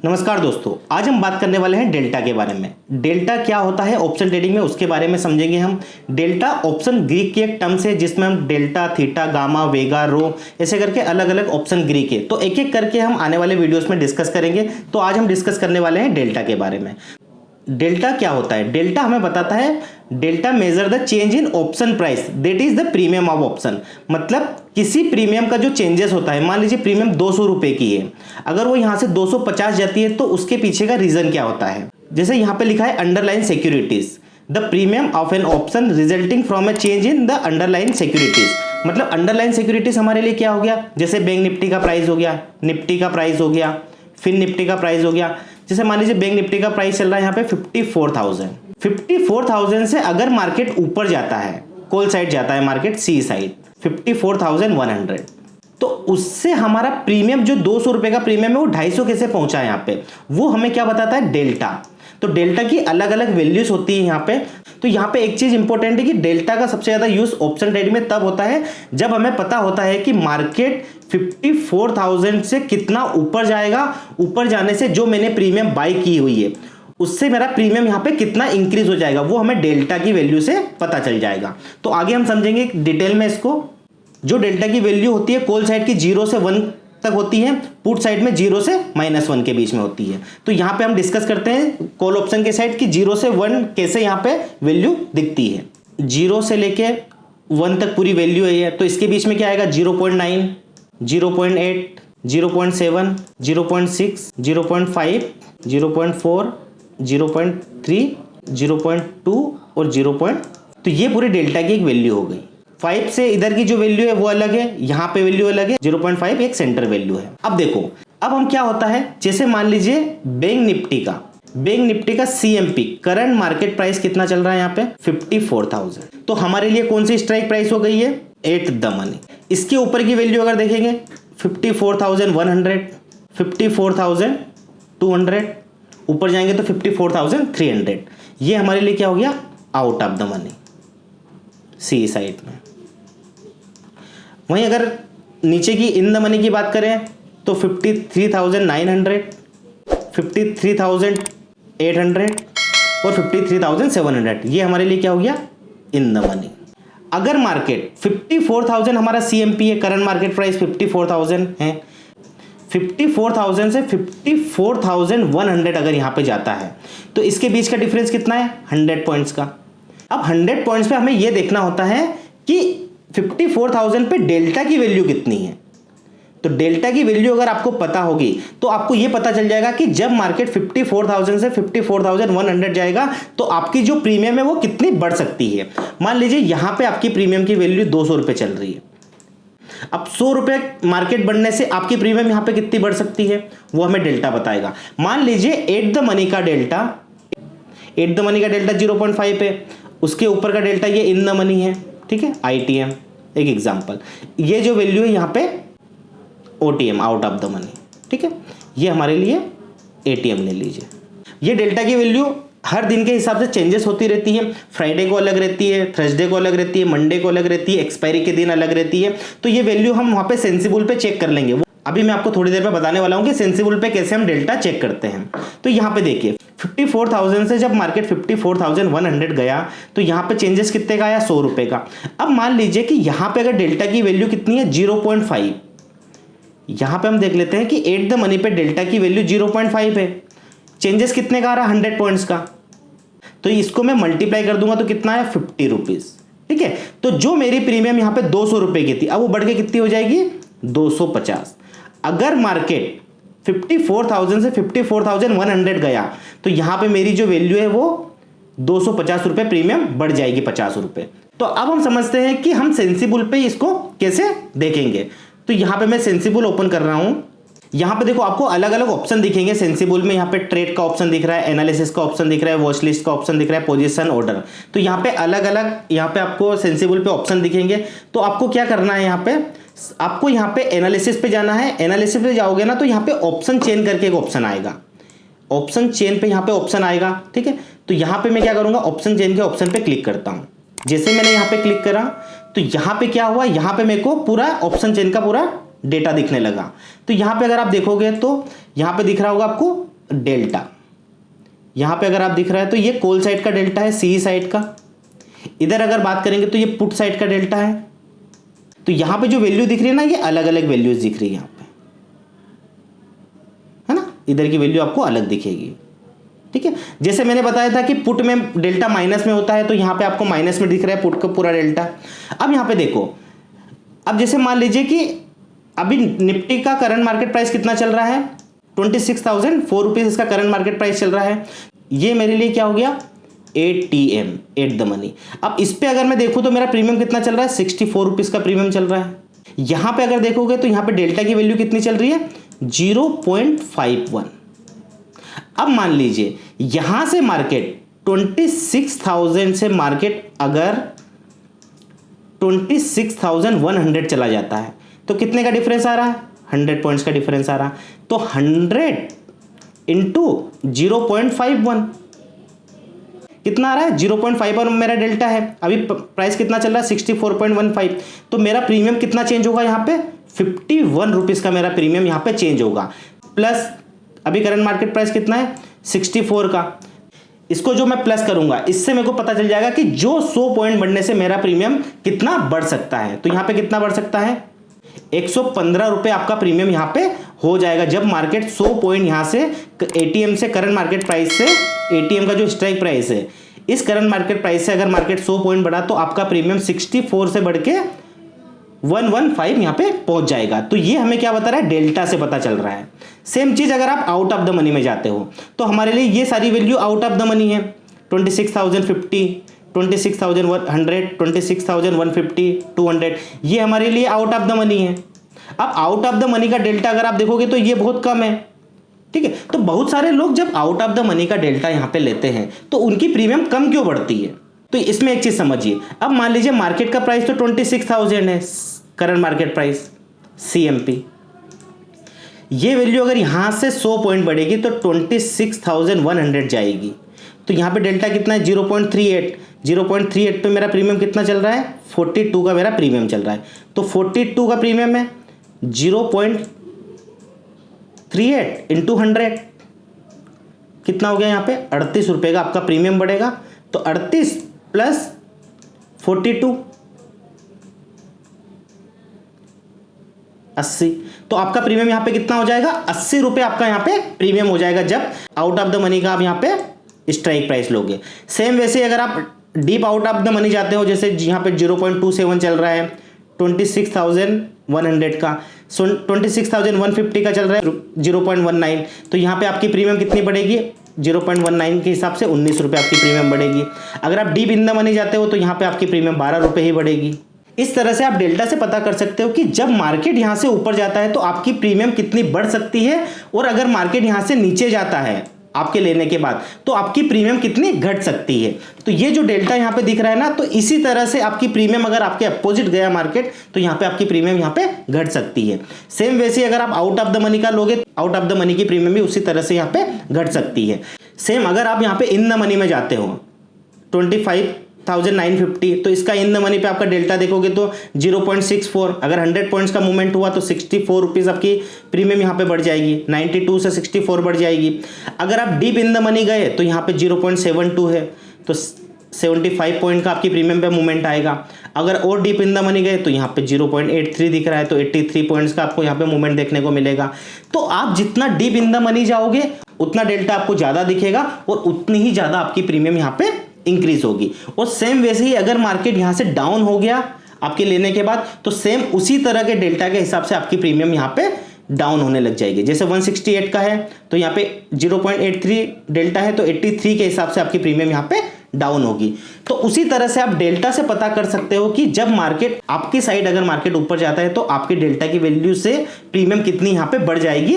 नमस्कार दोस्तों, आज हम बात करने वाले हैं डेल्टा के बारे में। डेल्टा क्या होता है ऑप्शन ट्रेडिंग में, उसके बारे में समझेंगे हम। डेल्टा ऑप्शन ग्रीक की एक टर्म्स है जिसमें हम डेल्टा, थीटा, गामा, वेगा, रो ऐसे करके अलग अलग ऑप्शन ग्रीक है, तो एक एक करके हम आने वाले वीडियोस में डिस्कस करेंगे। तो आज हम डिस्कस करने वाले हैं डेल्टा के बारे में। डेल्टा क्या होता है? डेल्टा हमें बताता है, delta measure the change in option price that is the premium of option. मतलब किसी प्रीमियम का जो चेंजेस होता है, मान लीजिए प्रीमियम 200 रुपए की है, अगर वो यहां से 250 जाती है तो उसके पीछे का रीजन क्या होता है। जैसे यहां पे लिखा है underline securities, the premium of an option resulting from a change in the underline securities. मतलब अंडरलाइन सिक्योरिटीज हमारे लिए क्या हो गया? जैसे बैंक निफ्टी का प्राइस हो गया, निफ्टी का प्राइस हो गया, फिर निफ्टी का प्राइस हो गया। जैसे मान लीजिए बैंक निफ्टी का प्राइस चल रहा है यहाँ पे 54,000 से अगर मार्केट ऊपर जाता है, कॉल साइड जाता है मार्केट, सी साइड 54,100, तो उससे हमारा प्रीमियम जो 200 रुपए का प्रीमियम है वो 250 कैसे पहुंचा है यहाँ पे, वो हमें क्या बताता है? डेल्टा। तो डेल्टा की अलग अलग वैल्यूज होती है यहाँ पे। तो यहाँ पे एक चीज इंपॉर्टेंट है कि डेल्टा का सबसे ज्यादा यूज ऑप्शन ट्रेडिंग में तब होता है जब हमें पता होता है कि मार्केट 54,000 से कितना ऊपर जाएगा, ऊपर जाने से जो मैंने प्रीमियम बाय की हुई है उससे मेरा प्रीमियम यहाँ पे कितना इंक्रीज हो जाएगा, वो हमें डेल्टा की वैल्यू से पता चल जाएगा। तो आगे हम समझेंगे डिटेल में इसको। जो डेल्टा की वैल्यू होती है कॉल साइड की 0 से 1 तक होती है, पुट साइड में 0 से -1 के बीच में होती है। तो यहाँ पे हम डिस्कस करते हैं कॉल ऑप्शन के साइड की 0 से 1 कैसे यहाँ पे वैल्यू दिखती है। 0 से लेके 1 तक पूरी वैल्यू है, तो इसके बीच में क्या आएगा? 0.9, 0.8, 0.7, 0.6, 0.5, 0.4, 0.3, 0.2 और 0. तो ये पूरी डेल्टा की एक वैल्यू हो गई। 5 से इधर की जो वैल्यू है वो अलग है, यहाँ पे वैल्यू अलग है, 0.5 एक सेंटर वैल्यू है। अब देखो, अब हम क्या होता है, जैसे मान लीजिए बैंक निफ्टी का CMP करंट मार्केट प्राइस कितना चल रहा है यहाँ पे? 54,000। तो हमारे लिए कौन सी स्ट्राइक प्राइस हो गई है? At the money. इसके ऊपर की वैल्यू अगर देखेंगे 54,100, 54,200, ऊपर जाएंगे तो 54,300। ये हमारे लिए क्या हो गया? Out of the money, C side में। वहीं अगर नीचे की इन द मनी की बात करें तो 53,900, 53,800 और 53,700, ये हमारे लिए क्या हो गया? In the money. अगर मार्केट 54,000 हमारा CMP है, करंट मार्केट प्राइस 54,000 है, 54,000 से 54,100 अगर यहां पे जाता है तो इसके बीच का डिफरेंस कितना है? 100 पॉइंट्स का। अब 100 पॉइंट्स पे हमें यह देखना होता है कि 54,000 पे डेल्टा की वैल्यू कितनी है। तो डेल्टा की वैल्यू अगर आपको पता होगी तो आपको यह पता चल जाएगा कि जब मार्केट 54,000 से 54,100 जाएगा तो आपकी जो प्रीमियम है वो कितनी बढ़ सकती है। मान लीजिए यहां पे आपकी प्रीमियम की वैल्यू 200 रुपए चल रही है। अब 100 रुपए मार्केट बढ़ने से आपकी प्रीमियम यहां पे कितनी बढ़ सकती है, वो हमें डेल्टा बताएगा। मान लीजिए एट द मनी का डेल्टा 0.5 है, उसके ऊपर का डेल्टा ये इन द मनी है, ठीक है, ITM एक एग्जांपल। ये जो वैल्यू है यहाँ पे OTM, out of the money, ठीक है। ये हमारे लिए ATM ले लीजिए। ये डेल्टा की वैल्यू हर दिन के हिसाब से चेंजेस होती रहती है। फ्राइडे को अलग रहती है, थर्सडे को अलग रहती है, मंडे को अलग रहती है, एक्सपायरी के दिन अलग रहती है। तो ये वैल्यू हम वहाँ पे सेंसिबल पे चेक कर लेंगे। अभी मैं आपको थोड़ी देर में बताने वाला हूँ कि सेंसिबल पे कैसे हम डेल्टा चेक करते हैं। तो यहाँ पे देखिए 54,000 से जब मार्केट 54,100 गया तो यहाँ पे चेंजेस कितने का आया? 100 रुपए का। अब मान लीजिए कि यहाँ पे अगर डेल्टा की वैल्यू कितनी है? 0.5। यहाँ पे हम देख लेते हैं कि एट द मनी पे डेल्टा की वैल्यू 0.5 है। चेंजेस कितने का आ रहा है? 100 पॉइंट्स का। तो इसको मैं मल्टीप्लाई कर दूंगा तो कितना है? 50 रुपीज, ठीक है। तो जो मेरी प्रीमियम यहाँ पे 200 रुपए की थी, अब वो बढ़ के कितनी हो जाएगी? 250। अगर मार्केट 54,000 से 54,100 गया तो यहां पे मेरी जो वैल्यू है वो 250 रुपए प्रीमियम बढ़ जाएगी 50 रुपए। तो अब हम समझते हैं कि हम सेंसिबल पे इसको कैसे देखेंगे। तो यहां पे मैं सेंसिबल ओपन कर रहा हूं। यहां पे देखो आपको अलग अलग ऑप्शन दिखेंगे सेंसिबल में। यहां पे ट्रेड का ऑप्शन दिख रहा है, एनालिसिस का ऑप्शन दिख रहा है, वॉच लिस्ट का ऑप्शन दिख रहा है, पोजीशन ऑर्डर। तो यहां पे अलग अलग यहां पे आपको सेंसिबल पे ऑप्शन दिखेंगे। तो आपको क्या करना है, यहां पे आपको यहाँ पे एनालिसिस पे जाना है। एनालिसिस पे जाओगे ना तो यहाँ पे ऑप्शन चेन करके एक ऑप्शन आएगा। ऑप्शन चेन पे यहाँ पे ऑप्शन आएगा, ठीक है। तो यहाँ पे मैं क्या करूंगा, ऑप्शन चेन के ऑप्शन पे क्लिक करता हूँ। जैसे मैंने यहाँ पे क्लिक करा तो यहाँ पे क्या हुआ, यहाँ पे मेरे को पूरा ऑप्शन चेन का पूरा डेटा दिखने लगा। तो यहाँ पे अगर आप देखोगे तो यहाँ पे दिख रहा होगा आपको डेल्टा यहाँ पे अगर आप दिख रहा है तो ये कॉल साइड का डेल्टा है, सी साइड का। इधर अगर बात करेंगे तो ये पुट साइड का डेल्टा है। तो यहाँ पे जो वैल्यू दिख रही है ना, ये अलग अलग वैल्यूज दिख रही है यहाँ पे, है ना। इधर की वैल्यू आपको अलग दिखेगी, ठीक है। जैसे मैंने बताया था कि पुट में डेल्टा माइनस में होता है, तो यहाँ पे आपको माइनस में दिख रहा है पुट का पूरा डेल्टा। अब यहाँ पे देखो, अब जैसे मान लीजिए कि अभी निफ्टी का करंट मार्केट प्राइस कितना चल रहा है, 26,004 रुपीज इसका करंट मार्केट प्राइस चल रहा है। ये मेरे लिए क्या हो गया, ATM, एट द मनी। अब इस पे अगर मैं देखूं तो मेरा प्रीमियम कितना चल रहा है, 64 रुपीज का प्रीमियम चल रहा है। यहां पे अगर देखोगे तो यहां पे डेल्टा की वैल्यू कितनी चल रही है, 0.51। अब मान लीजिए यहां से मार्केट 26,000 से मार्केट अगर 26,100 चला जाता है तो कितने का डिफरेंस आ रहा है, 100 पॉइंट्स का डिफरेंस आ रहा है। तो 100 इंटू 0.51 कितना आ रहा है, 0.51 मेरा डेल्टा है। अभी प्राइस कितना चल रहा है, 64.15। तो मेरा प्रीमियम कितना चेंज होगा यहाँ पे, 51 रुपीज़ का मेरा प्रीमियम यहाँ पे चेंज होगा। प्लस अभी करंट मार्केट प्राइस कितना है, 64 का। इसको जो मैं प्लस करूंगा, इससे मेरे को पता चल जाएगा कि जो 100 पॉइंट बढ़ने से मेरा प्रीमियम कितना बढ़ सकता है। तो यहाँ पे कितना बढ़ सकता है, 115 रुपये आपका प्रीमियम यहाँ पे हो जाएगा, जब मार्केट 100 पॉइंट यहाँ से ATM से करंट मार्केट प्राइस से, ATM का जो स्ट्राइक प्राइस है, इस करंट मार्केट प्राइस से अगर मार्केट 100 पॉइंट बढ़ा तो आपका प्रीमियम 64 से बढ़ के 115 यहाँ पे पहुंच जाएगा। तो ये हमें क्या बता रहा है, डेल्टा से पता चल रहा है। सेम चीज अगर आप आउट ऑफ द मनी में जाते हो तो हमारे लिए ये सारी value out of the money है, 26,050, 26,100, 26,150, 200, ये हमारे लिए आउट ऑफ द मनी है। अब आउट ऑफ द मनी का डेल्टा अगर आप देखोगे तो ये बहुत कम है, ठीक है। तो बहुत सारे लोग जब आउट ऑफ द मनी का डेल्टा यहाँ पे लेते हैं तो उनकी प्रीमियम कम क्यों बढ़ती है। तो इसमें एक चीज समझिए, अब मान लीजिए मार्केट का प्राइस तो 26,000 है, करंट मार्केट प्राइस CMP, ये वैल्यू अगर यहाँ से 100 पॉइंट बढ़ेगी तो 26,100 जाएगी। तो यहाँ पे डेल्टा कितना है, 0.38। 0.38 पे मेरा प्रीमियम कितना चल रहा है, 42 का मेरा प्रीमियम चल रहा है। तो 42 का प्रीमियम है, 0.38 इंटू 100 कितना हो गया, यहाँ पे 38 रुपये का आपका प्रीमियम बढ़ेगा। तो 38 प्लस 42 80, तो आपका प्रीमियम यहाँ पे कितना हो जाएगा, 80 रुपये आपका यहाँ पे प्रीमियम हो जाएगा जब आउट ऑफ द मनी का आप यहाँ पे स्ट्राइक प्राइस लोगे। सेम वैसे अगर आप deep out of the money जाते हो, जैसे यहाँ पे 0.27 चल रहा है 26,100 का, 26,150 का चल रहा है 0.19, तो यहाँ पे आपकी प्रीमियम कितनी बढ़ेगी, 0.19 के हिसाब से 19 रुपये आपकी प्रीमियम बढ़ेगी। अगर आप डीप इन द मनी जाते हो तो यहाँ पे आपकी प्रीमियम 12 रुपये ही बढ़ेगी। इस तरह से आप डेल्टा से पता कर सकते हो कि जब मार्केट यहाँ से ऊपर जाता है तो आपकी प्रीमियम कितनी बढ़ सकती है, और अगर मार्केट यहाँ से नीचे जाता है आपके लेने के बाद तो आपकी प्रीमियम कितनी घट सकती है। तो ये जो डेल्टा यहाँ पे दिख रहा है ना, तो इसी तरह से आपकी प्रीमियम अगर आपके अपोजिट गया मार्केट तो यहाँ पे आपकी प्रीमियम यहाँ पे घट सकती है। सेम वैसे अगर आप आउट ऑफ द मनी का लोगे, आउट ऑफ द मनी की प्रीमियम भी उसी तरह से यहाँ पे घट सकती है। सेम अगर आप यहाँ पे इन द मनी में जाते हो 25,950, तो इसका इन द मनी पे आपका डेल्टा देखोगे तो 0.64, अगर 100 पॉइंट्स का मूवमेंट हुआ तो 64 रुपीज़ आपकी प्रीमियम यहाँ पे बढ़ जाएगी, 92 से 64 बढ़ जाएगी। अगर आप डीप इन द मनी गए तो यहाँ पे 0.72 है, तो 75 पॉइंट का आपकी प्रीमियम पे मूवमेंट आएगा। अगर और डीप इन द मनी गए तो यहाँ पे 0.83 दिख रहा है, तो 83 पॉइंट्स का आपको यहाँ पे मूवमेंट देखने को मिलेगा। तो आप जितना डीप इन द मनी जाओगे उतना डेल्टा आपको ज़्यादा दिखेगा और उतनी ही ज़्यादा आपकी प्रीमियम यहाँ पे इंक्रीज होगी। और सेम वैसे ही अगर मार्केट यहाँ से डाउन हो गया आपके लेने के बाद तो सेम उसी तरह के डेल्टा के हिसाब से आपकी प्रीमियम यहाँ पे डाउन होने लग जाएगी। जैसे 168 का है तो यहाँ पे 0.83 डेल्टा है, तो 83 के हिसाब से आपकी प्रीमियम यहाँ पे डाउन होगी। तो उसी तरह से आप डेल्टा से पता कर सकते हो कि जब मार्केट आपकी साइड अगर मार्केट ऊपर जाता है तो आपके डेल्टा की वैल्यू से प्रीमियम कितनी यहाँ पे बढ़ जाएगी,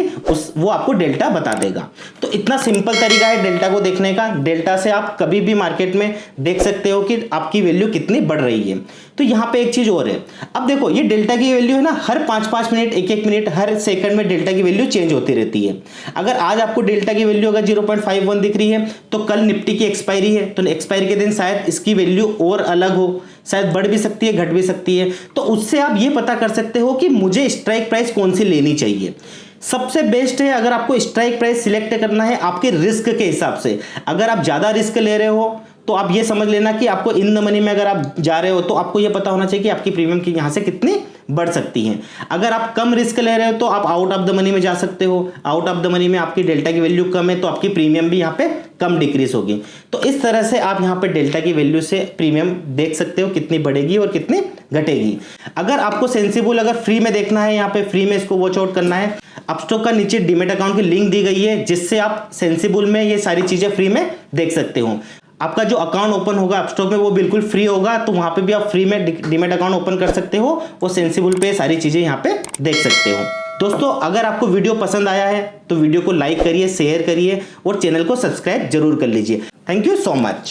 वो आपको डेल्टा बता देगा। तो इतना सिंपल तरीका है डेल्टा को देखने का। डेल्टा से आप कभी भी मार्केट में देख सकते हो कि आपकी वैल्यू कितनी बढ़ रही है। तो यहाँ पे एक चीज और है, अब देखो ये डेल्टा की वैल्यू है ना, हर 5-5 मिनट, 1-1 मिनट, हर सेकंड में डेल्टा की वैल्यू चेंज होती रहती है। अगर आज आपको डेल्टा की वैल्यू अगर 0.51 दिख रही है तो कल निफ्टी की एक्सपायरी है, तो एक्सपायरी के दिन शायद इसकी वैल्यू और अलग हो, शायद बढ़ भी सकती है, घट भी सकती है। तो उससे आप ये पता कर सकते हो कि मुझे स्ट्राइक प्राइस कौन सी लेनी चाहिए। सबसे बेस्ट है अगर आपको स्ट्राइक प्राइस सिलेक्ट करना है आपके रिस्क के हिसाब से। अगर आप ज़्यादा रिस्क ले रहे हो तो आप ये समझ लेना कि आपको इन द मनी में अगर आप जा रहे हो तो आपको ये पता होना चाहिए कि आपकी प्रीमियम की यहाँ से कितनी बढ़ सकती हैं। अगर आप कम रिस्क ले रहे हो तो आप आउट ऑफ द मनी में जा सकते हो। आउट ऑफ द मनी में आपकी डेल्टा की वैल्यू कम है तो आपकी प्रीमियम भी यहाँ पे कम डिक्रीज होगी। तो इस तरह से आप यहाँ पे डेल्टा की वैल्यू से प्रीमियम देख सकते हो कितनी बढ़ेगी और कितनी घटेगी। अगर आपको सेंसिबल अगर फ्री में देखना है, यहाँ पे फ्री में इसको वॉच आउट करना है, अपस्टॉक का नीचे डीमेट अकाउंट की लिंक दी गई है जिससे आप सेंसिबल में ये सारी चीजें फ्री में देख सकते हो। आपका जो अकाउंट ओपन होगा अपस्टॉक में वो बिल्कुल फ्री होगा, तो वहां पे भी आप फ्री में डीमेट अकाउंट ओपन कर सकते हो और सेंसिबल पे सारी चीजें यहाँ पे देख सकते हो। दोस्तों अगर आपको वीडियो पसंद आया है तो वीडियो को लाइक करिए, शेयर करिए और चैनल को सब्सक्राइब जरूर कर लीजिए। Thank you so much.